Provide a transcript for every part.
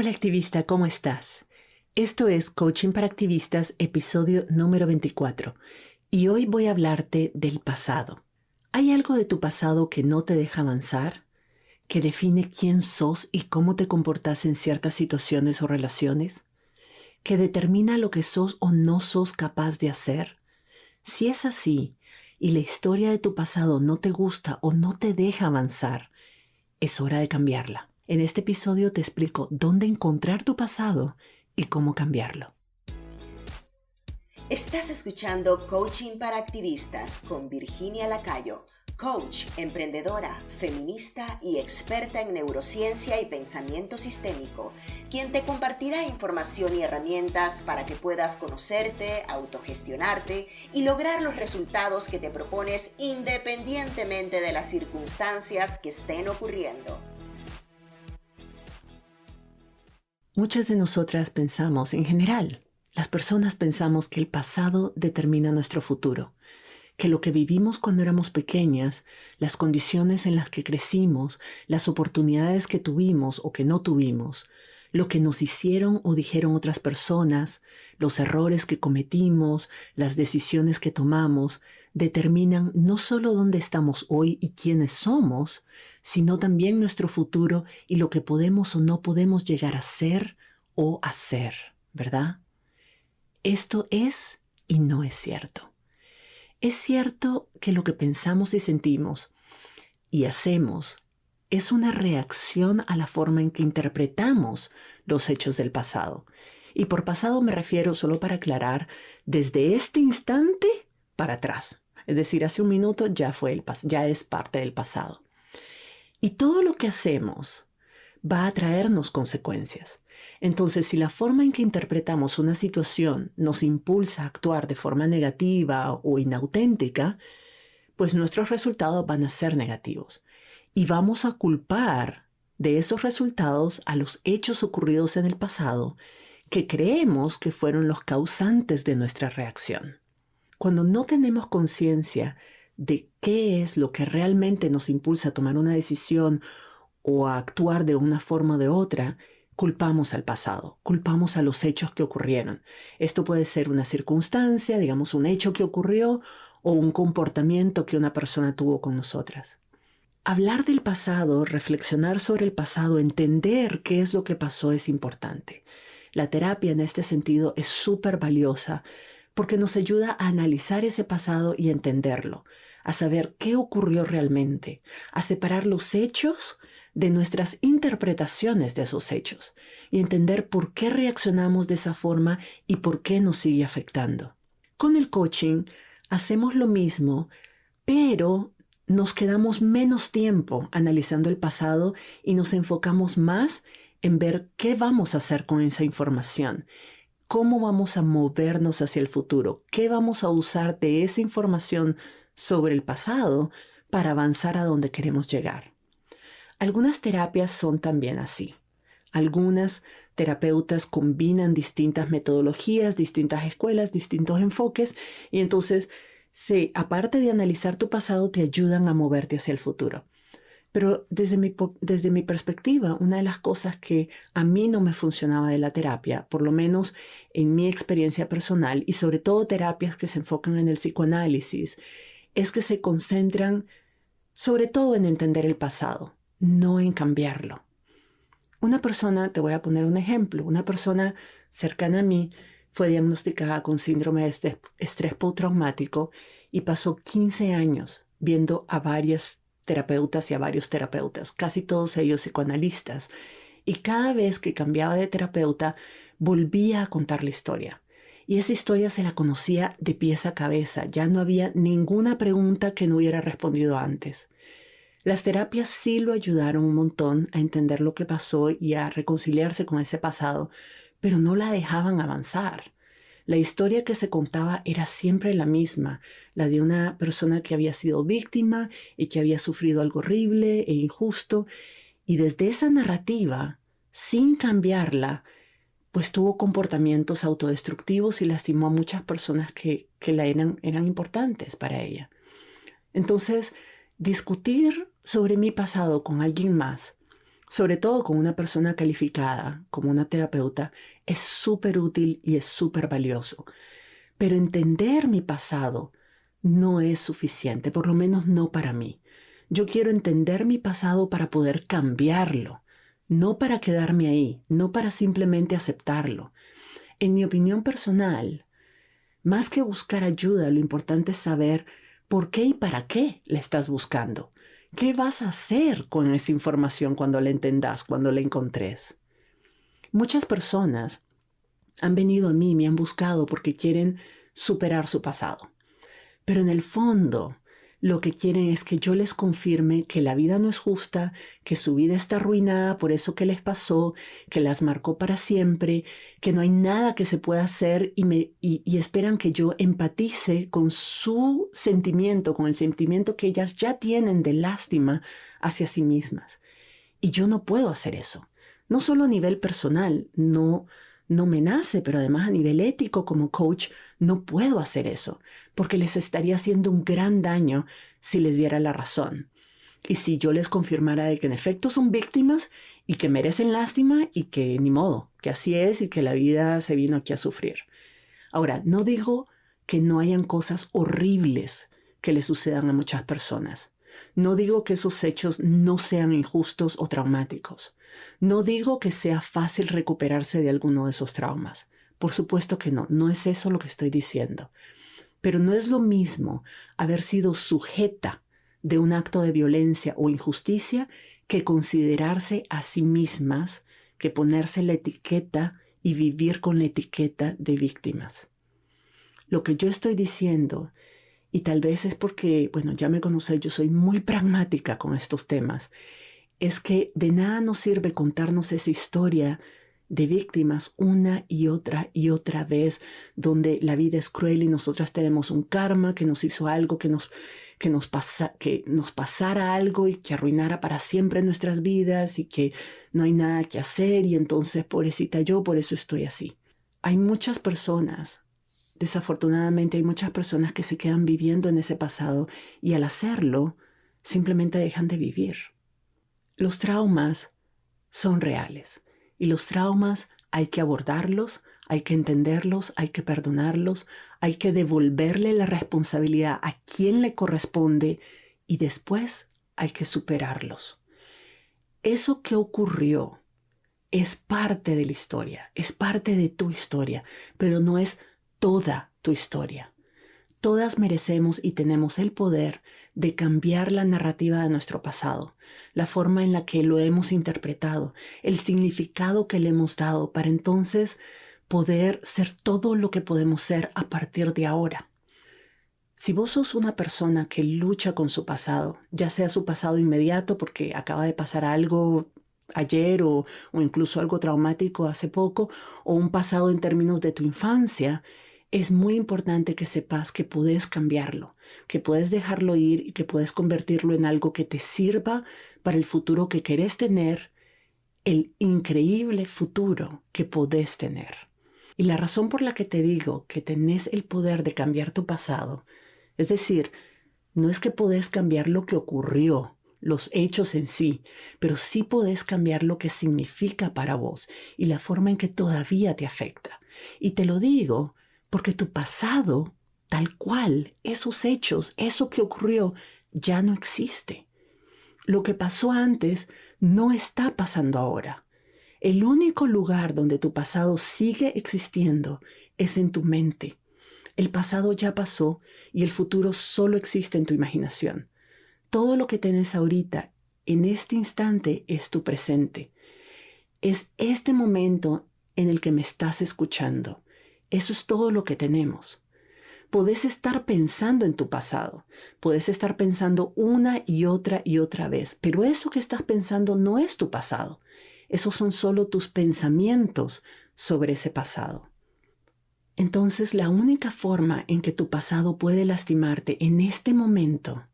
Hola activista, ¿cómo estás? Esto es Coaching para Activistas, episodio número 24, y hoy voy a hablarte del pasado. ¿Hay algo de tu pasado que no te deja avanzar? ¿Que define quién sos y cómo te comportas en ciertas situaciones o relaciones? ¿Que determina lo que sos o no sos capaz de hacer? Si es así, y la historia de tu pasado no te gusta o no te deja avanzar, es hora de cambiarla. En este episodio te explico dónde encontrar tu pasado y cómo cambiarlo. Estás escuchando Coaching para Activistas con Virginia Lacayo, coach, emprendedora, feminista y experta en neurociencia y pensamiento sistémico, quien te compartirá información y herramientas para que puedas conocerte, autogestionarte y lograr los resultados que te propones independientemente de las circunstancias que estén ocurriendo. Muchas de nosotras pensamos, en general, las personas pensamos que el pasado determina nuestro futuro, que lo que vivimos cuando éramos pequeñas, las condiciones en las que crecimos, las oportunidades que tuvimos o que no tuvimos, lo que nos hicieron o dijeron otras personas, los errores que cometimos, las decisiones que tomamos, determinan no solo dónde estamos hoy y quiénes somos, sino también nuestro futuro y lo que podemos o no podemos llegar a ser o hacer, ¿verdad? Esto es y no es cierto. Es cierto que lo que pensamos y sentimos y hacemos es una reacción a la forma en que interpretamos los hechos del pasado. Y por pasado me refiero, solo para aclarar, desde este instante para atrás. Es decir, hace un minuto ya es parte del pasado. Y todo lo que hacemos va a traernos consecuencias. Entonces, si la forma en que interpretamos una situación nos impulsa a actuar de forma negativa o inauténtica, pues nuestros resultados van a ser negativos. Y vamos a culpar de esos resultados a los hechos ocurridos en el pasado que creemos que fueron los causantes de nuestra reacción. Cuando no tenemos conciencia de qué es lo que realmente nos impulsa a tomar una decisión o a actuar de una forma o de otra, culpamos al pasado, culpamos a los hechos que ocurrieron. Esto puede ser una circunstancia, digamos un hecho que ocurrió o un comportamiento que una persona tuvo con nosotras. Hablar del pasado, reflexionar sobre el pasado, entender qué es lo que pasó es importante. La terapia en este sentido es súper valiosa porque nos ayuda a analizar ese pasado y entenderlo, a saber qué ocurrió realmente, a separar los hechos de nuestras interpretaciones de esos hechos y entender por qué reaccionamos de esa forma y por qué nos sigue afectando. Con el coaching hacemos lo mismo, pero nos quedamos menos tiempo analizando el pasado y nos enfocamos más en ver qué vamos a hacer con esa información, cómo vamos a movernos hacia el futuro, qué vamos a usar de esa información sobre el pasado para avanzar a donde queremos llegar. Algunas terapias son también así. Algunas terapeutas combinan distintas metodologías, distintas escuelas, distintos enfoques y entonces, aparte de analizar tu pasado, te ayudan a moverte hacia el futuro. Pero desde mi perspectiva, una de las cosas que a mí no me funcionaba de la terapia, por lo menos en mi experiencia personal y sobre todo terapias que se enfocan en el psicoanálisis, es que se concentran sobre todo en entender el pasado, no en cambiarlo. Una persona, te voy a poner un ejemplo, una persona cercana a mí fue diagnosticada con síndrome de estrés postraumático y pasó 15 años viendo a varias terapeutas y a varios terapeutas, casi todos ellos psicoanalistas. Y cada vez que cambiaba de terapeuta, volvía a contar la historia. Y esa historia se la conocía de pies a cabeza, ya no había ninguna pregunta que no hubiera respondido antes. Las terapias sí lo ayudaron un montón a entender lo que pasó y a reconciliarse con ese pasado, pero no la dejaban avanzar. La historia que se contaba era siempre la misma, la de una persona que había sido víctima y que había sufrido algo horrible e injusto, y desde esa narrativa, sin cambiarla, pues tuvo comportamientos autodestructivos y lastimó a muchas personas que eran importantes para ella. Entonces, discutir sobre mi pasado con alguien más, sobre todo con una persona calificada como una terapeuta, es súper útil y es súper valioso. Pero entender mi pasado no es suficiente, por lo menos no para mí. Yo quiero entender mi pasado para poder cambiarlo, no para quedarme ahí, no para simplemente aceptarlo. En mi opinión personal, más que buscar ayuda, lo importante es saber por qué y para qué la estás buscando. ¿Qué vas a hacer con esa información cuando la entendas, cuando la encontres? Muchas personas han venido a mí, me han buscado porque quieren superar su pasado. Pero en el fondo, lo que quieren es que yo les confirme que la vida no es justa, que su vida está arruinada por eso que les pasó, que las marcó para siempre, que no hay nada que se pueda hacer y esperan que yo empatice con su sentimiento, con el sentimiento que ellas ya tienen de lástima hacia sí mismas. Y yo no puedo hacer eso. No solo a nivel personal, no me nace, pero además a nivel ético como coach, no puedo hacer eso, porque les estaría haciendo un gran daño si les diera la razón. Y si yo les confirmara de que en efecto son víctimas y que merecen lástima y que ni modo, que así es y que la vida se vino aquí a sufrir. Ahora, no digo que no hayan cosas horribles que le sucedan a muchas personas. No digo que esos hechos no sean injustos o traumáticos. No digo que sea fácil recuperarse de alguno de esos traumas. Por supuesto que no, no es eso lo que estoy diciendo. Pero no es lo mismo haber sido sujeta de un acto de violencia o injusticia que considerarse a sí mismas, que ponerse la etiqueta y vivir con la etiqueta de víctimas. Lo que yo estoy diciendo, y tal vez es porque, bueno, ya me conocéis, yo soy muy pragmática con estos temas, es que de nada nos sirve contarnos esa historia de víctimas una y otra vez, donde la vida es cruel y nosotras tenemos un karma que nos hizo algo, que nos pasara algo y que arruinara para siempre nuestras vidas y que no hay nada que hacer y entonces, pobrecita yo, por eso estoy así. Hay muchas personas, desafortunadamente hay muchas personas que se quedan viviendo en ese pasado y al hacerlo simplemente dejan de vivir. Los traumas son reales y los traumas hay que abordarlos, hay que entenderlos, hay que perdonarlos, hay que devolverle la responsabilidad a quien le corresponde y después hay que superarlos. Eso que ocurrió es parte de la historia, es parte de tu historia, pero no es toda tu historia. Todas merecemos y tenemos el poder de cambiar la narrativa de nuestro pasado, la forma en la que lo hemos interpretado, el significado que le hemos dado para entonces poder ser todo lo que podemos ser a partir de ahora. Si vos sos una persona que lucha con su pasado, ya sea su pasado inmediato porque acaba de pasar algo ayer o incluso algo traumático hace poco, o un pasado en términos de tu infancia, es muy importante que sepas que puedes cambiarlo, que puedes dejarlo ir y que puedes convertirlo en algo que te sirva para el futuro que querés tener, el increíble futuro que podés tener. Y la razón por la que te digo que tenés el poder de cambiar tu pasado, es decir, no es que podés cambiar lo que ocurrió, los hechos en sí, pero sí podés cambiar lo que significa para vos y la forma en que todavía te afecta. Y te lo digo porque tu pasado, tal cual, esos hechos, eso que ocurrió, ya no existe. Lo que pasó antes no está pasando ahora. El único lugar donde tu pasado sigue existiendo es en tu mente. El pasado ya pasó y el futuro solo existe en tu imaginación. Todo lo que tenés ahorita, en este instante, es tu presente. Es este momento en el que me estás escuchando. Eso es todo lo que tenemos. Podés estar pensando en tu pasado, podés estar pensando una y otra vez, pero eso que estás pensando no es tu pasado. Esos son solo tus pensamientos sobre ese pasado. Entonces, la única forma en que tu pasado puede lastimarte en este momento,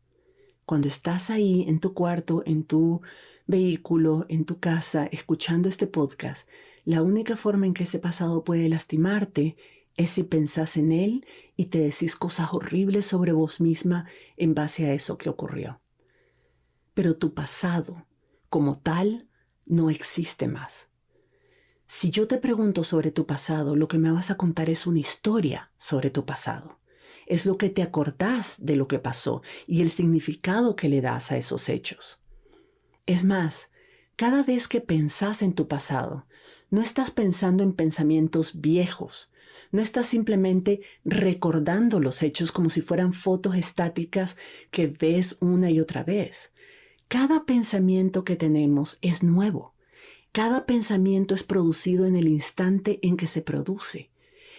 cuando estás ahí en tu cuarto, en tu vehículo, en tu casa, escuchando este podcast, la única forma en que ese pasado puede lastimarte es si pensás en él y te decís cosas horribles sobre vos misma en base a eso que ocurrió. Pero tu pasado, como tal, no existe más. Si yo te pregunto sobre tu pasado, lo que me vas a contar es una historia sobre tu pasado. Es lo que te acordás de lo que pasó y el significado que le das a esos hechos. Es más, cada vez que pensás en tu pasado, no estás pensando en pensamientos viejos, no estás simplemente recordando los hechos como si fueran fotos estáticas que ves una y otra vez. Cada pensamiento que tenemos es nuevo. Cada pensamiento es producido en el instante en que se produce.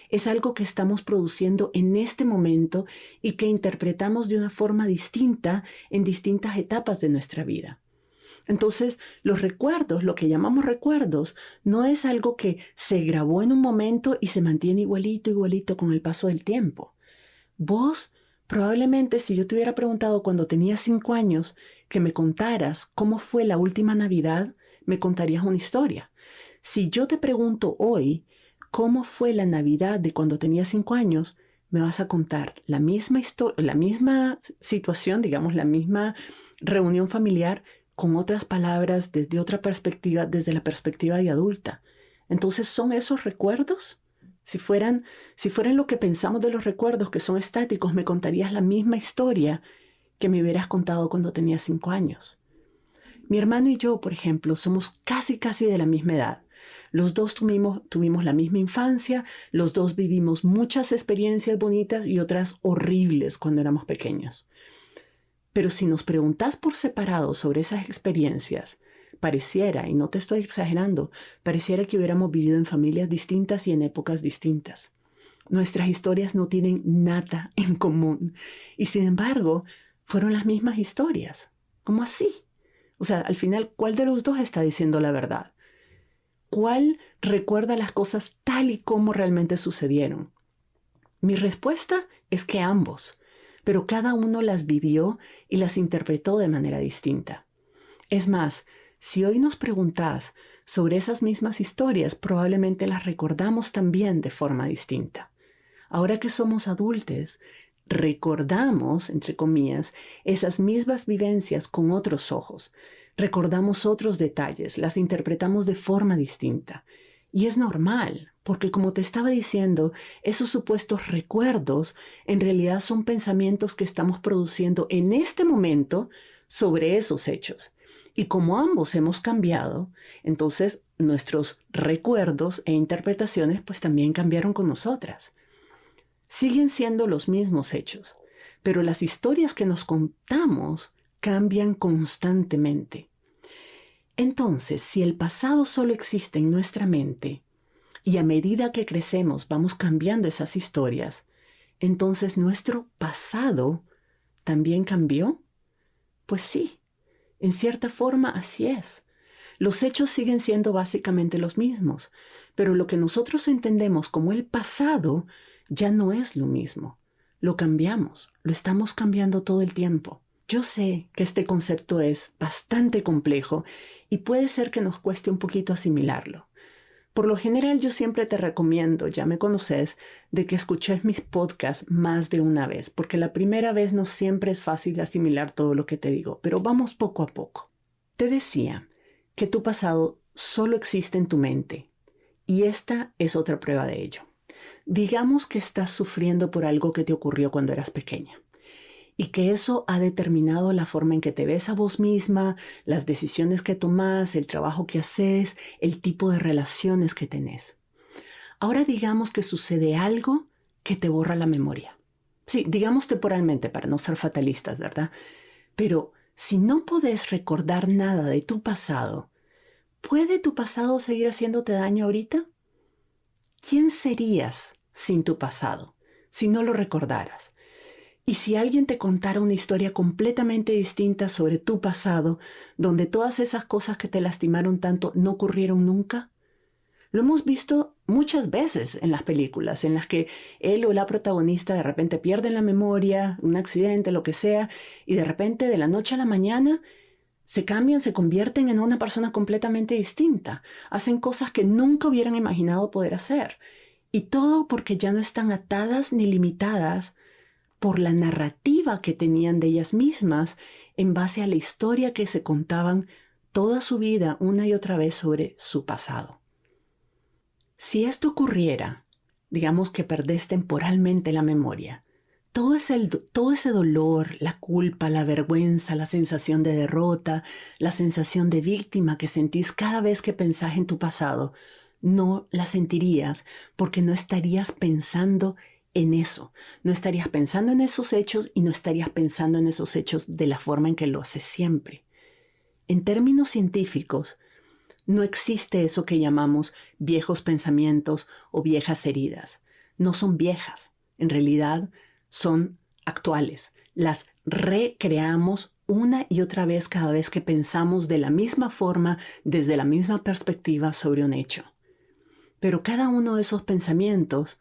Es algo que estamos produciendo en este momento y que interpretamos de una forma distinta en distintas etapas de nuestra vida. Entonces, los recuerdos, lo que llamamos recuerdos, no es algo que se grabó en un momento y se mantiene igualito con el paso del tiempo. Vos, probablemente, si yo te hubiera preguntado cuando tenías 5 años que me contaras cómo fue la última Navidad, me contarías una historia. Si yo te pregunto hoy cómo fue la Navidad de cuando tenías 5 años, me vas a contar la misma situación, digamos, la misma reunión familiar, con otras palabras, desde otra perspectiva, desde la perspectiva de adulta. Entonces, ¿son esos recuerdos? Si fueran lo que pensamos de los recuerdos, que son estáticos, me contarías la misma historia que me hubieras contado cuando tenías 5 años. Mi hermano y yo, por ejemplo, somos casi de la misma edad. Los dos tuvimos la misma infancia, los dos vivimos muchas experiencias bonitas y otras horribles cuando éramos pequeños. Pero si nos preguntás por separado sobre esas experiencias, pareciera, y no te estoy exagerando, pareciera que hubiéramos vivido en familias distintas y en épocas distintas. Nuestras historias no tienen nada en común. Y sin embargo, fueron las mismas historias. ¿Cómo así? O sea, al final, ¿cuál de los dos está diciendo la verdad? ¿Cuál recuerda las cosas tal y como realmente sucedieron? Mi respuesta es que ambos, pero cada uno las vivió y las interpretó de manera distinta. Es más, si hoy nos preguntás sobre esas mismas historias, probablemente las recordamos también de forma distinta. Ahora que somos adultos, recordamos, entre comillas, esas mismas vivencias con otros ojos. Recordamos otros detalles, las interpretamos de forma distinta. Y es normal, porque como te estaba diciendo, esos supuestos recuerdos en realidad son pensamientos que estamos produciendo en este momento sobre esos hechos. Y como ambos hemos cambiado, entonces nuestros recuerdos e interpretaciones pues también cambiaron con nosotras. Siguen siendo los mismos hechos, pero las historias que nos contamos cambian constantemente. Entonces, si el pasado solo existe en nuestra mente y a medida que crecemos vamos cambiando esas historias, entonces nuestro pasado también cambió. Pues sí, en cierta forma así es. Los hechos siguen siendo básicamente los mismos, pero lo que nosotros entendemos como el pasado ya no es lo mismo. Lo cambiamos, lo estamos cambiando todo el tiempo. Yo sé que este concepto es bastante complejo y puede ser que nos cueste un poquito asimilarlo. Por lo general yo siempre te recomiendo, ya me conoces, de que escuches mis podcasts más de una vez, porque la primera vez no siempre es fácil asimilar todo lo que te digo, pero vamos poco a poco. Te decía que tu pasado solo existe en tu mente y esta es otra prueba de ello. Digamos que estás sufriendo por algo que te ocurrió cuando eras pequeña y que eso ha determinado la forma en que te ves a vos misma, las decisiones que tomás, el trabajo que haces, el tipo de relaciones que tenés. Ahora digamos que sucede algo que te borra la memoria. Sí, digamos temporalmente para no ser fatalistas, ¿verdad? Pero si no podés recordar nada de tu pasado, ¿puede tu pasado seguir haciéndote daño ahorita? ¿Quién serías sin tu pasado si no lo recordaras? Y si alguien te contara una historia completamente distinta sobre tu pasado, donde todas esas cosas que te lastimaron tanto no ocurrieron nunca, lo hemos visto muchas veces en las películas, en las que él o la protagonista de repente pierden la memoria, un accidente, lo que sea, y de repente de la noche a la mañana se cambian, se convierten en una persona completamente distinta, hacen cosas que nunca hubieran imaginado poder hacer. Y todo porque ya no están atadas ni limitadas por la narrativa que tenían de ellas mismas en base a la historia que se contaban toda su vida una y otra vez sobre su pasado. Si esto ocurriera, digamos que perdés temporalmente la memoria, todo ese dolor, la culpa, la vergüenza, la sensación de derrota, la sensación de víctima que sentís cada vez que pensás en tu pasado, no la sentirías porque no estarías pensando en eso. No estarías pensando en esos hechos y no estarías pensando en esos hechos de la forma en que lo haces siempre. En términos científicos, no existe eso que llamamos viejos pensamientos o viejas heridas. No son viejas. En realidad, son actuales. Las recreamos una y otra vez cada vez que pensamos de la misma forma, desde la misma perspectiva sobre un hecho. Pero cada uno de esos pensamientos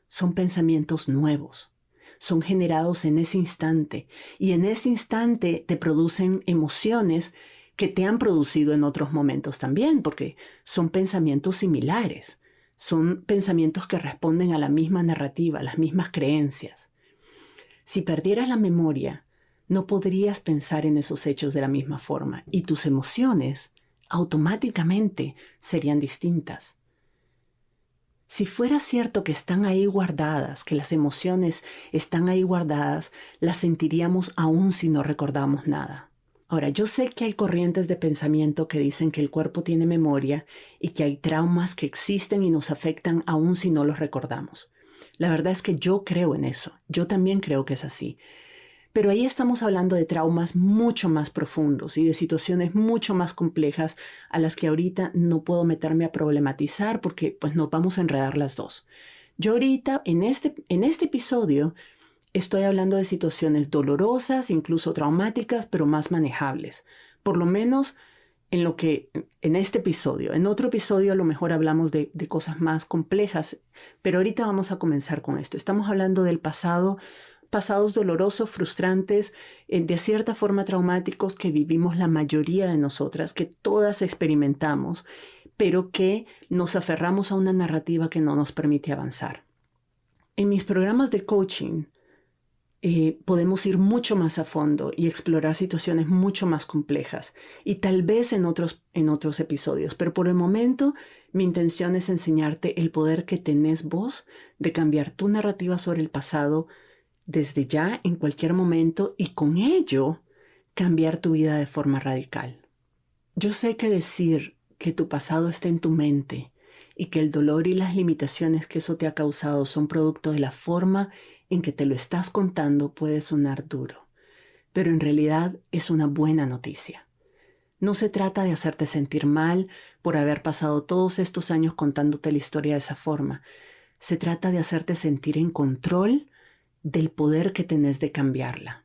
son pensamientos nuevos. Son generados en ese instante y en ese instante te producen emociones que te han producido en otros momentos también, porque son pensamientos similares. Son pensamientos que responden a la misma narrativa, a las mismas creencias. Si perdieras la memoria, no podrías pensar en esos hechos de la misma forma y tus emociones automáticamente serían distintas. Si fuera cierto que están ahí guardadas, que las emociones están ahí guardadas, las sentiríamos aún si no recordamos nada. Ahora, yo sé que hay corrientes de pensamiento que dicen que el cuerpo tiene memoria y que hay traumas que existen y nos afectan aún si no los recordamos. La verdad es que yo creo en eso. Yo también creo que es así. Pero ahí estamos hablando de traumas mucho más profundos y de situaciones mucho más complejas a las que ahorita no puedo meterme a problematizar porque pues nos vamos a enredar las dos. Yo ahorita en este episodio estoy hablando de situaciones dolorosas, incluso traumáticas, pero más manejables. Por lo menos en este episodio. En otro episodio a lo mejor hablamos de cosas más complejas, pero ahorita vamos a comenzar con esto. Estamos hablando del pasado, pasados dolorosos, frustrantes, de cierta forma traumáticos que vivimos la mayoría de nosotras, que todas experimentamos, pero que nos aferramos a una narrativa que no nos permite avanzar. En mis programas de coaching, podemos ir mucho más a fondo y explorar situaciones mucho más complejas y tal vez en otros episodios, pero por el momento mi intención es enseñarte el poder que tenés vos de cambiar tu narrativa sobre el pasado desde ya, en cualquier momento y con ello cambiar tu vida de forma radical. Yo sé que decir que tu pasado está en tu mente y que el dolor y las limitaciones que eso te ha causado son producto de la forma en que te lo estás contando puede sonar duro, pero en realidad es una buena noticia. No se trata de hacerte sentir mal por haber pasado todos estos años contándote la historia de esa forma. Se trata de hacerte sentir en control del poder que tenés de cambiarla.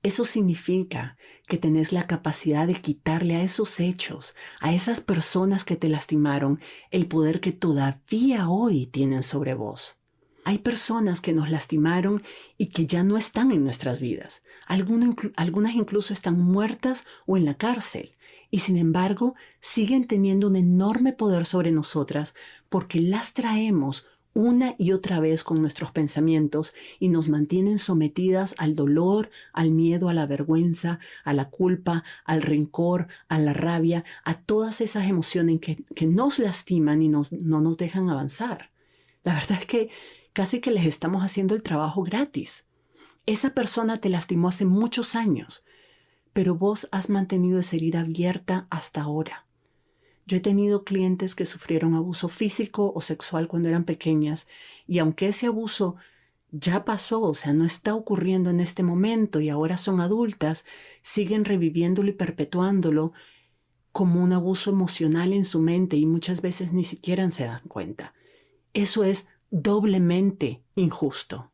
Eso significa que tenés la capacidad de quitarle a esos hechos, a esas personas que te lastimaron, el poder que todavía hoy tienen sobre vos. Hay personas que nos lastimaron y que ya no están en nuestras vidas. Algunas incluso están muertas o en la cárcel. Y sin embargo, siguen teniendo un enorme poder sobre nosotras porque las traemos una y otra vez con nuestros pensamientos y nos mantienen sometidas al dolor, al miedo, a la vergüenza, a la culpa, al rencor, a la rabia, a todas esas emociones que nos lastiman y no nos dejan avanzar. La verdad es que casi que les estamos haciendo el trabajo gratis. Esa persona te lastimó hace muchos años, pero vos has mantenido esa herida abierta hasta ahora. Yo he tenido clientes que sufrieron abuso físico o sexual cuando eran pequeñas y aunque ese abuso ya pasó, o sea, no está ocurriendo en este momento y ahora son adultas, siguen reviviéndolo y perpetuándolo como un abuso emocional en su mente y muchas veces ni siquiera se dan cuenta. Eso es doblemente injusto.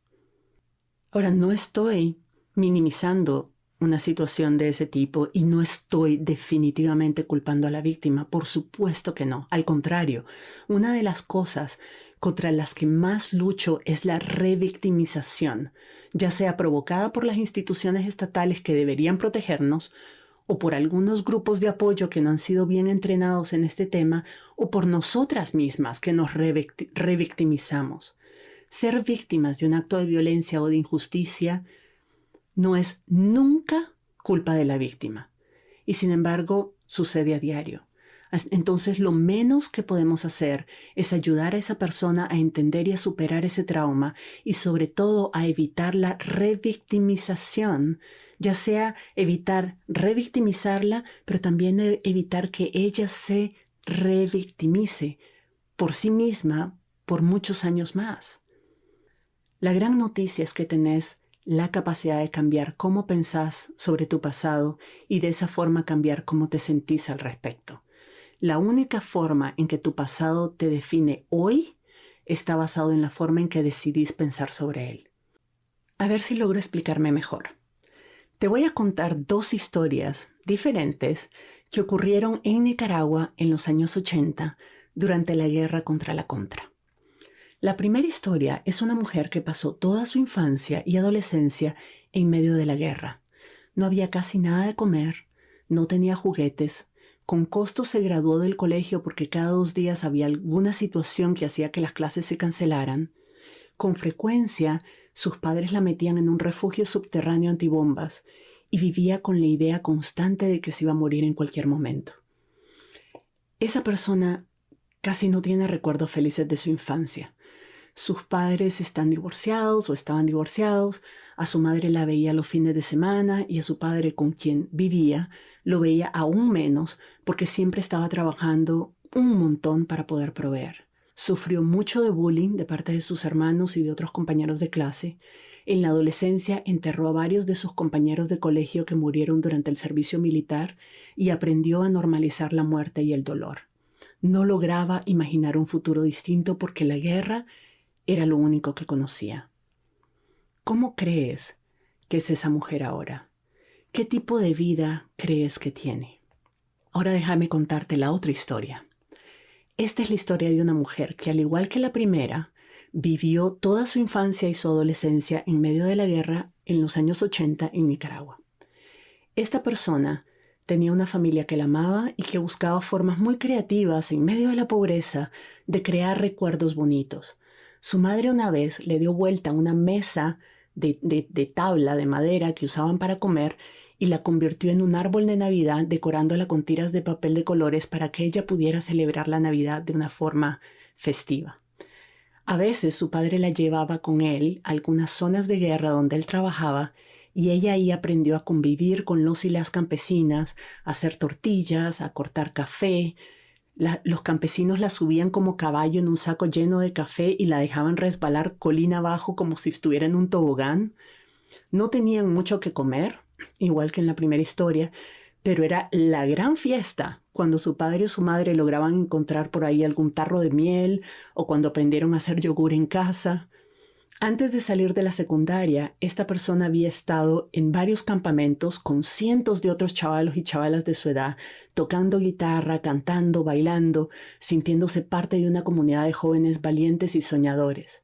Ahora, no estoy minimizando una situación de ese tipo y no estoy definitivamente culpando a la víctima, por supuesto que no. Al contrario, una de las cosas contra las que más lucho es la revictimización, ya sea provocada por las instituciones estatales que deberían protegernos o por algunos grupos de apoyo que no han sido bien entrenados en este tema, o por nosotras mismas que nos revictimizamos. Ser víctimas de un acto de violencia o de injusticia no es nunca culpa de la víctima. Y sin embargo, sucede a diario. Entonces, lo menos que podemos hacer es ayudar a esa persona a entender y a superar ese trauma y sobre todo a evitar la revictimización, ya sea evitar revictimizarla, pero también evitar que ella se revictimice por sí misma por muchos años más. La gran noticia es que tenés la capacidad de cambiar cómo pensás sobre tu pasado y de esa forma cambiar cómo te sentís al respecto. La única forma en que tu pasado te define hoy está basado en la forma en que decidís pensar sobre él. A ver si logro explicarme mejor. Te voy a contar dos historias diferentes que ocurrieron en Nicaragua en los años 80 durante la guerra contra la Contra. La primera historia es una mujer que pasó toda su infancia y adolescencia en medio de la guerra. No había casi nada de comer, no tenía juguetes. Con costo se graduó del colegio porque cada 2 días había alguna situación que hacía que las clases se cancelaran. Con frecuencia, sus padres la metían en un refugio subterráneo antibombas y vivía con la idea constante de que se iba a morir en cualquier momento. Esa persona casi no tiene recuerdos felices de su infancia. Sus padres están divorciados o estaban divorciados. A su madre la veía los fines de semana y a su padre, con quien vivía, lo veía aún menos porque siempre estaba trabajando un montón para poder proveer. Sufrió mucho de bullying de parte de sus hermanos y de otros compañeros de clase. En la adolescencia enterró a varios de sus compañeros de colegio que murieron durante el servicio militar y aprendió a normalizar la muerte y el dolor. No lograba imaginar un futuro distinto porque la guerra era lo único que conocía. ¿Cómo crees que es esa mujer ahora? ¿Qué tipo de vida crees que tiene? Ahora déjame contarte la otra historia. Esta es la historia de una mujer que, al igual que la primera, vivió toda su infancia y su adolescencia en medio de la guerra en los años 80 en Nicaragua. Esta persona tenía una familia que la amaba y que buscaba formas muy creativas en medio de la pobreza de crear recuerdos bonitos. Su madre una vez le dio vuelta a una mesa de tabla de madera que usaban para comer y la convirtió en un árbol de Navidad decorándola con tiras de papel de colores para que ella pudiera celebrar la Navidad de una forma festiva. A veces su padre la llevaba con él a algunas zonas de guerra donde él trabajaba y ella ahí aprendió a convivir con los y las campesinas, a hacer tortillas, a cortar café. Los campesinos la subían como caballo en un saco lleno de café y la dejaban resbalar colina abajo como si estuviera en un tobogán. No tenían mucho que comer, igual que en la primera historia, pero era la gran fiesta cuando su padre o su madre lograban encontrar por ahí algún tarro de miel o cuando aprendieron a hacer yogur en casa. Antes de salir de la secundaria, esta persona había estado en varios campamentos con cientos de otros chavalos y chavalas de su edad, tocando guitarra, cantando, bailando, sintiéndose parte de una comunidad de jóvenes valientes y soñadores.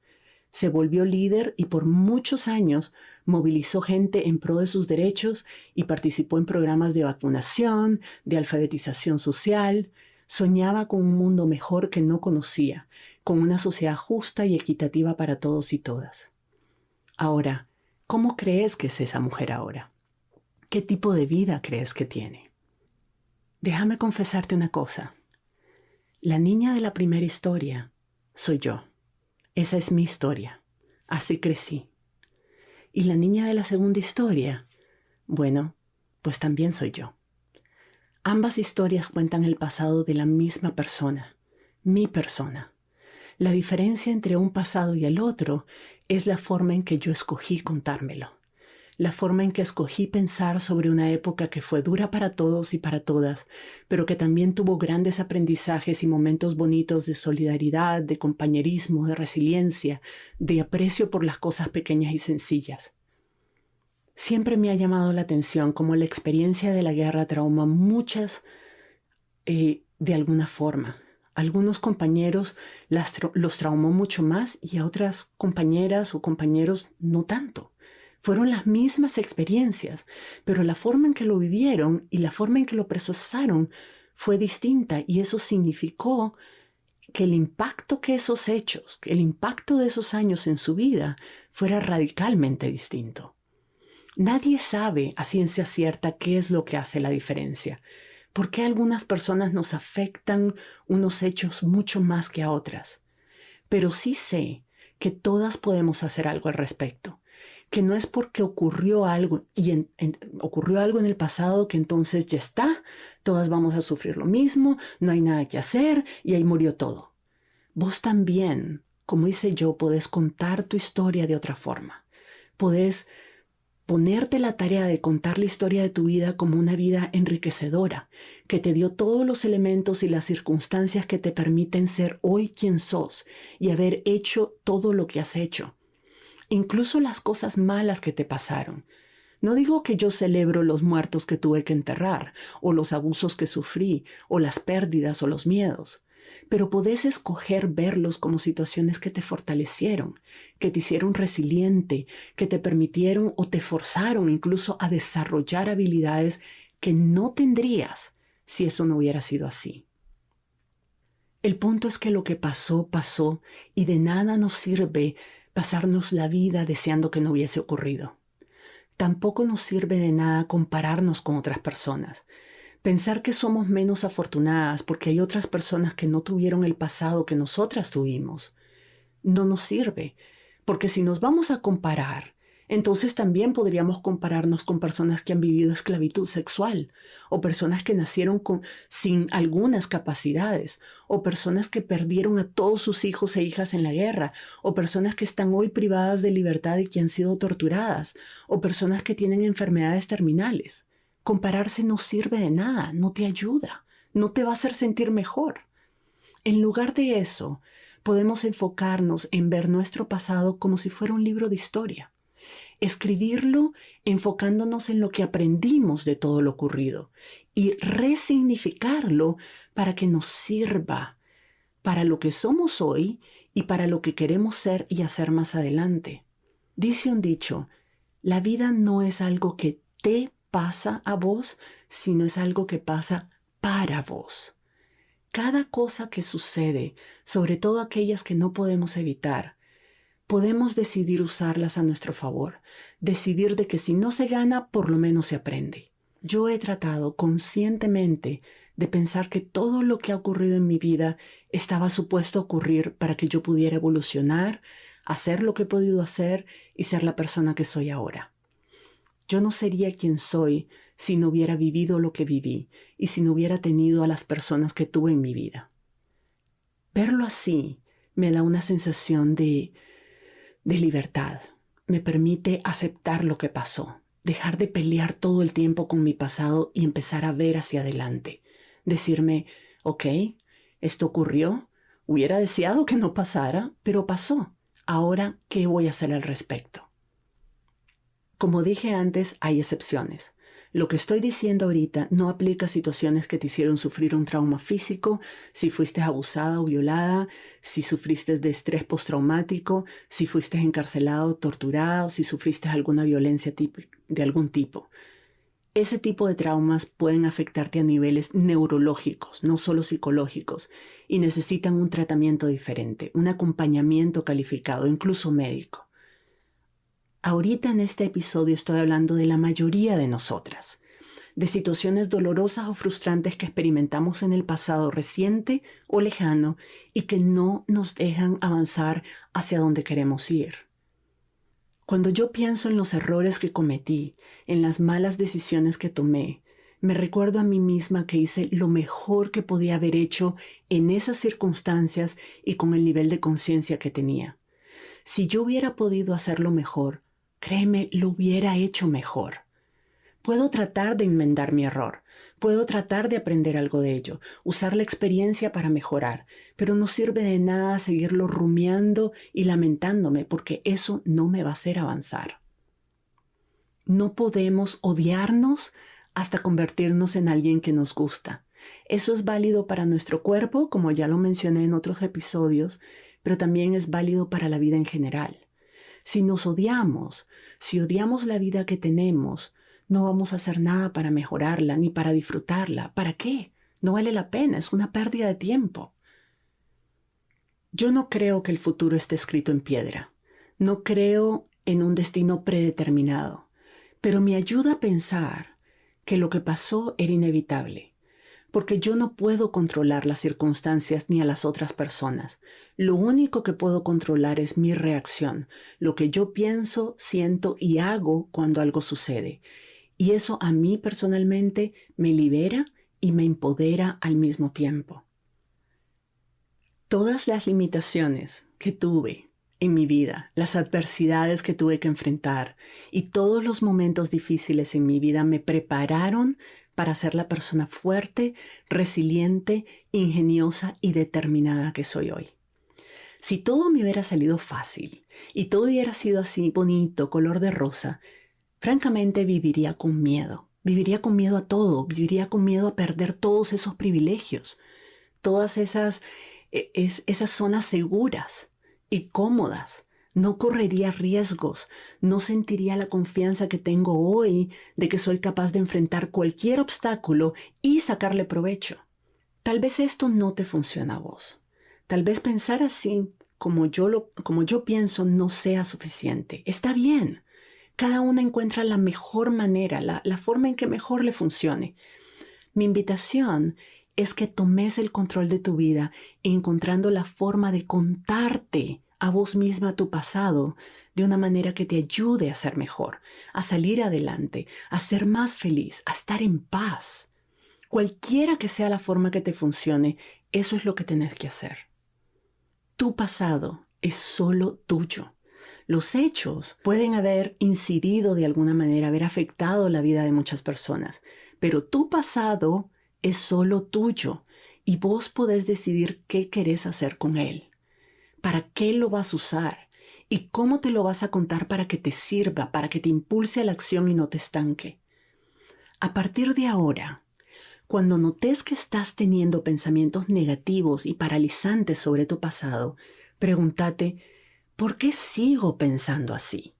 Se volvió líder y por muchos años movilizó gente en pro de sus derechos y participó en programas de vacunación, de alfabetización social. Soñaba con un mundo mejor que no conocía, con una sociedad justa y equitativa para todos y todas. Ahora, ¿cómo crees que es esa mujer ahora? ¿Qué tipo de vida crees que tiene? Déjame confesarte una cosa. La niña de la primera historia soy yo. Esa es mi historia. Así crecí. Y la niña de la segunda historia, bueno, pues también soy yo. Ambas historias cuentan el pasado de la misma persona, mi persona. La diferencia entre un pasado y el otro es la forma en que yo escogí contármelo, la forma en que escogí pensar sobre una época que fue dura para todos y para todas, pero que también tuvo grandes aprendizajes y momentos bonitos de solidaridad, de compañerismo, de resiliencia, de aprecio por las cosas pequeñas y sencillas. Siempre me ha llamado la atención cómo la experiencia de la guerra trauma a muchas de alguna forma. Algunos compañeros los traumó mucho más y a otras compañeras o compañeros no tanto. Fueron las mismas experiencias, pero la forma en que lo vivieron y la forma en que lo procesaron fue distinta y eso significó que el impacto que esos hechos, que el impacto de esos años en su vida fuera radicalmente distinto. Nadie sabe a ciencia cierta qué es lo que hace la diferencia, ¿Por qué a algunas personas nos afectan unos hechos mucho más que a otras? Pero sí sé que todas podemos hacer algo al respecto, que no es porque ocurrió algo ocurrió algo en el pasado que entonces ya está, todas vamos a sufrir lo mismo, no hay nada que hacer y ahí murió todo. Vos también, como hice yo, podés contar tu historia de otra forma. Podés ponerte la tarea de contar la historia de tu vida como una vida enriquecedora, que te dio todos los elementos y las circunstancias que te permiten ser hoy quien sos y haber hecho todo lo que has hecho, incluso las cosas malas que te pasaron. No digo que yo celebro los muertos que tuve que enterrar, o los abusos que sufrí, o las pérdidas o los miedos, pero podés escoger verlos como situaciones que te fortalecieron, que te hicieron resiliente, que te permitieron o te forzaron incluso a desarrollar habilidades que no tendrías si eso no hubiera sido así. El punto es que lo que pasó, pasó, y de nada nos sirve pasarnos la vida deseando que no hubiese ocurrido. Tampoco nos sirve de nada compararnos con otras personas. Pensar que somos menos afortunadas porque hay otras personas que no tuvieron el pasado que nosotras tuvimos. No nos sirve, porque si nos vamos a comparar, entonces también podríamos compararnos con personas que han vivido esclavitud sexual, o personas que nacieron sin algunas capacidades, o personas que perdieron a todos sus hijos e hijas en la guerra, o personas que están hoy privadas de libertad y que han sido torturadas, o personas que tienen enfermedades terminales. Compararse no sirve de nada, no te ayuda, no te va a hacer sentir mejor. En lugar de eso, podemos enfocarnos en ver nuestro pasado como si fuera un libro de historia. Escribirlo enfocándonos en lo que aprendimos de todo lo ocurrido y resignificarlo para que nos sirva para lo que somos hoy y para lo que queremos ser y hacer más adelante. Dice un dicho, la vida no es algo que te pasa a vos, sino es algo que pasa para vos. Cada cosa que sucede, sobre todo aquellas que no podemos evitar, podemos decidir usarlas a nuestro favor, decidir de que si no se gana, por lo menos se aprende. Yo he tratado conscientemente de pensar que todo lo que ha ocurrido en mi vida estaba supuesto a ocurrir para que yo pudiera evolucionar, hacer lo que he podido hacer y ser la persona que soy ahora. Yo no sería quien soy si no hubiera vivido lo que viví y si no hubiera tenido a las personas que tuve en mi vida. Verlo así me da una sensación de libertad. Me permite aceptar lo que pasó, dejar de pelear todo el tiempo con mi pasado y empezar a ver hacia adelante. Decirme, ok, esto ocurrió, hubiera deseado que no pasara, pero pasó. Ahora, ¿qué voy a hacer al respecto? Como dije antes, hay excepciones. Lo que estoy diciendo ahorita no aplica a situaciones que te hicieron sufrir un trauma físico, si fuiste abusada o violada, si sufriste de estrés postraumático, si fuiste encarcelado o torturado, si sufriste alguna violencia de algún tipo. Ese tipo de traumas pueden afectarte a niveles neurológicos, no solo psicológicos, y necesitan un tratamiento diferente, un acompañamiento calificado, incluso médico. Ahorita en este episodio estoy hablando de la mayoría de nosotras, de situaciones dolorosas o frustrantes que experimentamos en el pasado reciente o lejano y que no nos dejan avanzar hacia donde queremos ir. Cuando yo pienso en los errores que cometí, en las malas decisiones que tomé, me recuerdo a mí misma que hice lo mejor que podía haber hecho en esas circunstancias y con el nivel de conciencia que tenía. Si yo hubiera podido hacerlo mejor, créeme, lo hubiera hecho mejor. Puedo tratar de enmendar mi error, puedo tratar de aprender algo de ello, usar la experiencia para mejorar, pero no sirve de nada seguirlo rumiando y lamentándome porque eso no me va a hacer avanzar. No podemos odiarnos hasta convertirnos en alguien que nos gusta. Eso es válido para nuestro cuerpo, como ya lo mencioné en otros episodios, pero también es válido para la vida en general. Si nos odiamos, si odiamos la vida que tenemos, no vamos a hacer nada para mejorarla ni para disfrutarla. ¿Para qué? No vale la pena, es una pérdida de tiempo. Yo no creo que el futuro esté escrito en piedra. No creo en un destino predeterminado, pero me ayuda a pensar que lo que pasó era inevitable. porque yo no puedo controlar las circunstancias ni a las otras personas. Lo único que puedo controlar es mi reacción, lo que yo pienso, siento y hago cuando algo sucede. Y eso a mí personalmente me libera y me empodera al mismo tiempo. Todas las limitaciones que tuve en mi vida, las adversidades que tuve que enfrentar y todos los momentos difíciles en mi vida me prepararon para ser la persona fuerte, resiliente, ingeniosa y determinada que soy hoy. Si todo me hubiera salido fácil y todo hubiera sido así bonito, color de rosa, francamente viviría con miedo. Viviría con miedo a todo, viviría con miedo a perder todos esos privilegios, todas esas zonas seguras y cómodas. No correría riesgos, no sentiría la confianza que tengo hoy de que soy capaz de enfrentar cualquier obstáculo y sacarle provecho. Tal vez esto no te funciona a vos. Tal vez pensar así, como yo pienso, no sea suficiente. Está bien. Cada una encuentra la mejor manera, la forma en que mejor le funcione. Mi invitación es que tomes el control de tu vida encontrando la forma de contarte a vos misma tu pasado de una manera que te ayude a ser mejor, a salir adelante, a ser más feliz, a estar en paz. Cualquiera que sea la forma que te funcione, eso es lo que tenés que hacer. Tu pasado es solo tuyo. Los hechos pueden haber incidido de alguna manera, haber afectado la vida de muchas personas, pero tu pasado es solo tuyo y vos podés decidir qué querés hacer con él. ¿Para qué lo vas a usar? ¿Y cómo te lo vas a contar para que te sirva, para que te impulse a la acción y no te estanque? A partir de ahora, cuando notes que estás teniendo pensamientos negativos y paralizantes sobre tu pasado, pregúntate, ¿por qué sigo pensando así?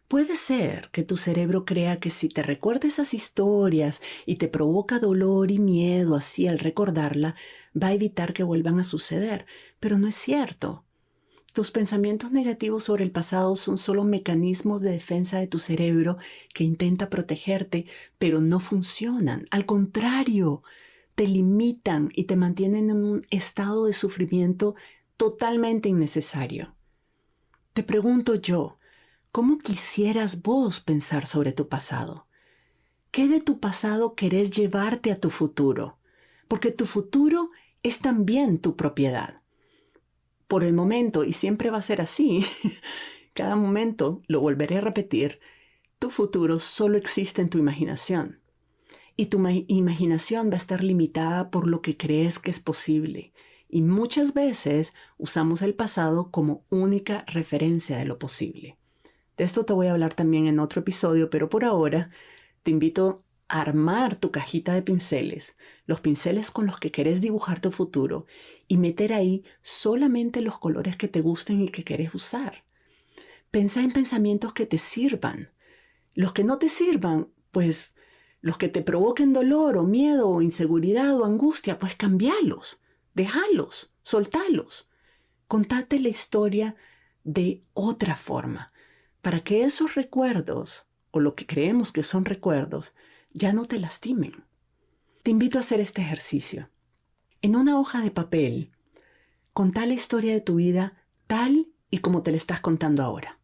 Puede ser que tu cerebro crea que si te recuerda esas historias y te provoca dolor y miedo así al recordarla, va a evitar que vuelvan a suceder, pero no es cierto. Tus pensamientos negativos sobre el pasado son solo mecanismos de defensa de tu cerebro que intenta protegerte, pero no funcionan. Al contrario, te limitan y te mantienen en un estado de sufrimiento totalmente innecesario. Te pregunto yo, ¿cómo quisieras vos pensar sobre tu pasado? ¿Qué de tu pasado querés llevarte a tu futuro? Porque tu futuro es también tu propiedad. Por el momento, y siempre va a ser así, cada momento, lo volveré a repetir, tu futuro solo existe en tu imaginación. Y tu imaginación va a estar limitada por lo que crees que es posible. Y muchas veces usamos el pasado como única referencia de lo posible. De esto te voy a hablar también en otro episodio, pero por ahora te invito a armar tu cajita de pinceles, los pinceles con los que querés dibujar tu futuro y meter ahí solamente los colores que te gusten y que querés usar. Pensá en pensamientos que te sirvan. Los que no te sirvan, pues los que te provoquen dolor o miedo o inseguridad o angustia, pues cambialos, déjalos, soltalos. Contate la historia de otra forma, para que esos recuerdos, o lo que creemos que son recuerdos, ya no te lastimen. Te invito a hacer este ejercicio. En una hoja de papel, contá la historia de tu vida tal y como te la estás contando ahora,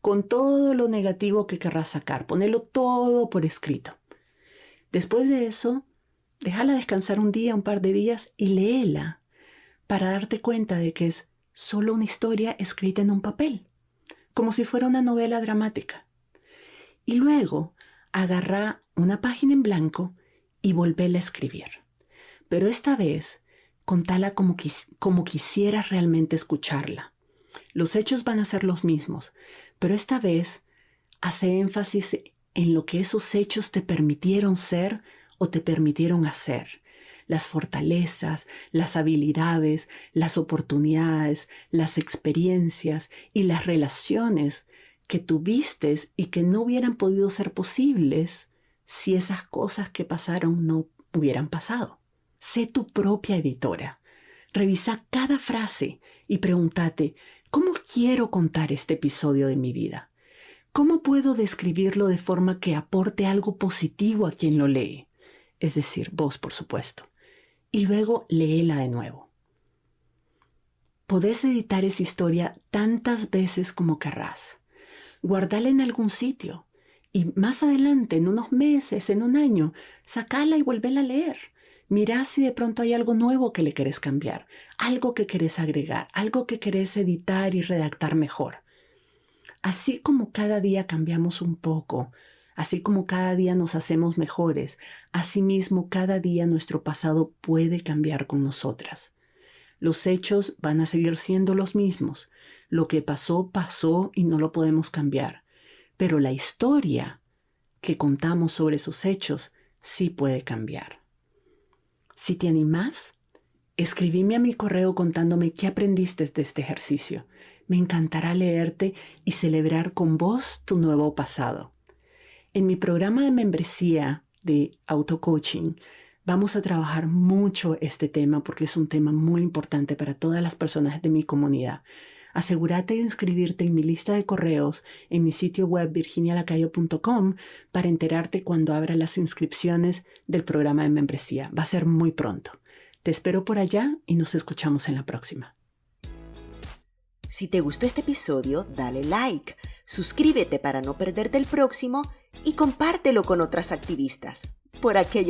con todo lo negativo que querrás sacar, ponelo todo por escrito. Después de eso, déjala descansar un día, un par de días y léela para darte cuenta de que es solo una historia escrita en un papel, como si fuera una novela dramática. Y luego agarra una página en blanco y volvéla a escribir. Pero esta vez, contala como quisieras realmente escucharla. Los hechos van a ser los mismos, pero esta vez hace énfasis en lo que esos hechos te permitieron ser o te permitieron hacer. Las fortalezas, las habilidades, las oportunidades, las experiencias y las relaciones que tuviste y que no hubieran podido ser posibles si esas cosas que pasaron no hubieran pasado. Sé tu propia editora. Revisa cada frase y pregúntate, ¿cómo quiero contar este episodio de mi vida? ¿Cómo puedo describirlo de forma que aporte algo positivo a quien lo lee? Es decir, vos, por supuesto. y luego léela de nuevo. Podés editar esa historia tantas veces como querrás. Guardala en algún sitio y más adelante, en unos meses, en un año, sacala y vuélvela a leer. Mirá si de pronto hay algo nuevo que le querés cambiar, algo que querés agregar, algo que querés editar y redactar mejor. Así como cada día cambiamos un poco, así como cada día nos hacemos mejores, asimismo cada día nuestro pasado puede cambiar con nosotras. Los hechos van a seguir siendo los mismos. Lo que pasó, pasó y no lo podemos cambiar. Pero la historia que contamos sobre esos hechos sí puede cambiar. Si te animás, escribime a mi correo contándome qué aprendiste de este ejercicio. Me encantará leerte y celebrar con vos tu nuevo pasado. En mi programa de membresía de auto-coaching, vamos a trabajar mucho este tema porque es un tema muy importante para todas las personas de mi comunidad. Asegúrate de inscribirte en mi lista de correos en mi sitio web virginialacayo.com para enterarte cuando abra las inscripciones del programa de membresía. Va a ser muy pronto. Te espero por allá y nos escuchamos en la próxima. Si te gustó este episodio, dale like, suscríbete para no perderte el próximo y compártelo con otras activistas. Por aquello